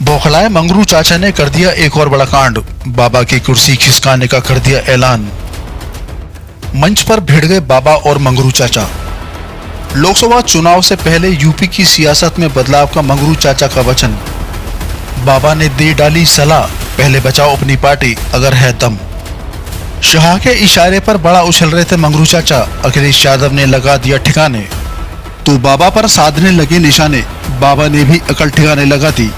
बौखलाए मंगरू चाचा ने कर दिया एक और बड़ा कांड। बाबा की कुर्सी खिसकाने का कर दिया ऐलान। मंच पर भिड़ गए बाबा और मंगरू चाचा। लोकसभा चुनाव से पहले यूपी की सियासत में बदलाव का मंगरू चाचा का वचन। बाबा ने दे डाली सलाह, पहले बचाओ अपनी पार्टी अगर है दम। शाह के इशारे पर बड़ा उछल रहे थे मंगरू चाचा। अखिलेश यादव ने लगा दिया ठिकाने, तो बाबा पर साधने लगे निशाने। बाबा ने भी अकल ठिकाने लगा दी।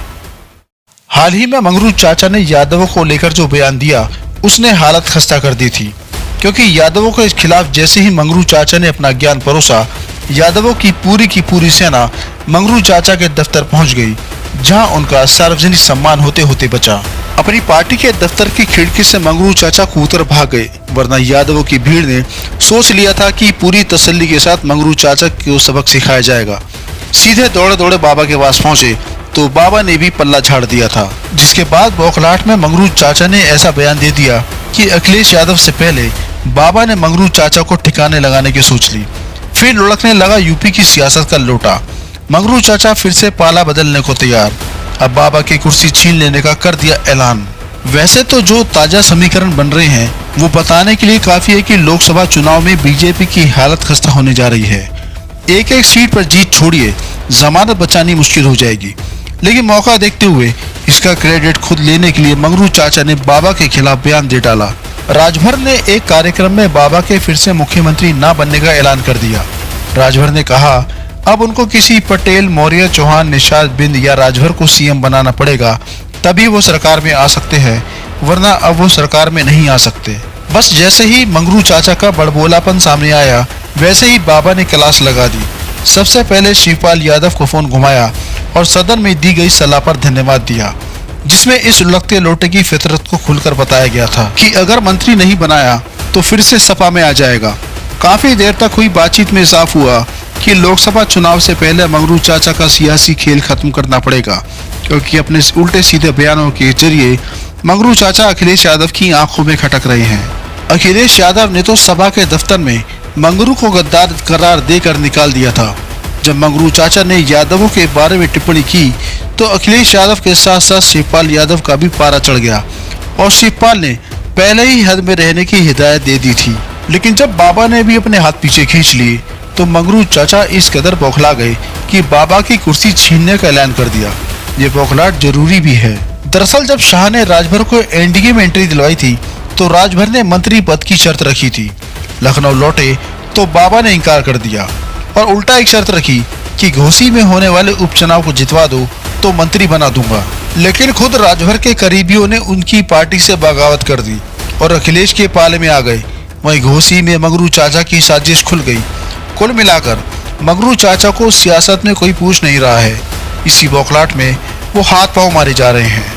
हाल ही में मंगरू चाचा ने यादवों को लेकर जो बयान दिया, उसने हालत खस्ता कर दी थी, क्योंकि यादवों के खिलाफ जैसे ही मंगरू चाचा ने अपना ज्ञान परोसा, यादवों की पूरी सेना मंगरू चाचा के दफ्तर पहुंच गई, जहां उनका सार्वजनिक सम्मान होते होते बचा। अपनी पार्टी के दफ्तर की खिड़की से मंगरू चाचा कूदकर भाग गए, वरना यादवों की भीड़ ने सोच लिया था कि पूरी तसल्ली के साथ मंगरू चाचा को सबक सिखाया जाएगा। सीधे दौड़े दौड़े बाबा के पास पहुंचे तो बाबा ने भी पल्ला झाड़ दिया था, जिसके बाद बौखलाहट में मंगरू चाचा ने ऐसा बयान दे दिया कि अखिलेश यादव से पहले बाबा ने मंगरू चाचा को ठिकाने लगाने की सोच ली। फिर लुढ़कने लगा यूपी की सियासत का लोटा। मंगरू चाचा फिर से पाला बदलने को तैयार। अब बाबा की कुर्सी छीन लेने का कर दिया ऐलान। वैसे तो जो ताजा समीकरण बन रहे हैं, वो बताने के लिए काफी है कि लोकसभा चुनाव में बीजेपी की हालत खस्ता होने जा रही है। एक एक सीट पर जीत छोड़िए, जमानत बचानी मुश्किल हो जाएगी। लेकिन मौका देखते हुए इसका क्रेडिट खुद लेने के लिए मंगरू चाचा ने बाबा के खिलाफ बयान दे डाला। राजभर ने एक कार्यक्रम में बाबा के फिर से मुख्यमंत्री न बनने का ऐलान कर दिया। राजभर ने कहा, अब उनको किसी पटेल, मौर्य, चौहान, निषाद, बिंद या राजभर को सीएम बनाना पड़ेगा, तभी वो सरकार में आ सकते हैं, वरना अब वो सरकार में नहीं आ सकते। बस जैसे ही मंगरू चाचा का बड़बोलापन सामने आया, वैसे ही बाबा ने क्लास लगा दी। सबसे पहले शिवपाल यादव को फोन घुमाया और सदन में दी गई सलाह पर धन्यवाद दिया, जिसमें इस लुढ़कते लोटे की फितरत को खुलकर बताया गया था कि अगर मंत्री नहीं बनाया तो फिर से सपा में आ जाएगा। काफी देर तक हुई बातचीत में साफ हुआ कि लोकसभा चुनाव से पहले मंगरू चाचा का सियासी खेल खत्म करना पड़ेगा, क्योंकि अपने उल्टे सीधे बयानों के जरिए मंगरू चाचा अखिलेश यादव की आंखों में खटक रहे हैं। अखिलेश यादव ने तो सभा के दफ्तर में मंगरू को गद्दार करार देकर निकाल दिया था। जब मंगरू चाचा ने यादवों के बारे में टिप्पणी की तो अखिलेश यादव के साथ साथ शिवपाल यादव का भी पारा चढ़ गया और शिवपाल ने पहले ही हद में रहने की हिदायत दे दी थी। लेकिन जब बाबा ने भी अपने हाथ पीछे खींच लिए तो मंगरू चाचा इस कदर बौखला गए कि बाबा की कुर्सी छीनने का ऐलान कर दिया। ये बौखलाहट जरूरी भी है। दरअसल जब शाह ने राजभर को एनडीए में एंट्री दिलवाई थी तो राजभर ने मंत्री पद की शर्त रखी थी। लखनऊ लौटे तो बाबा ने इनकार कर दिया और उल्टा एक शर्त रखी कि घोसी में होने वाले उपचुनाव को जितवा दो तो मंत्री बना दूंगा। लेकिन खुद राजभर के करीबियों ने उनकी पार्टी से बगावत कर दी और अखिलेश के पाले में आ गए। वहीं घोसी में मंगरू चाचा की साजिश खुल गई। कुल मिलाकर मंगरू चाचा को सियासत में कोई पूछ नहीं रहा है। इसी बौखलाहट में वो हाथ पांव मारे जा रहे हैं।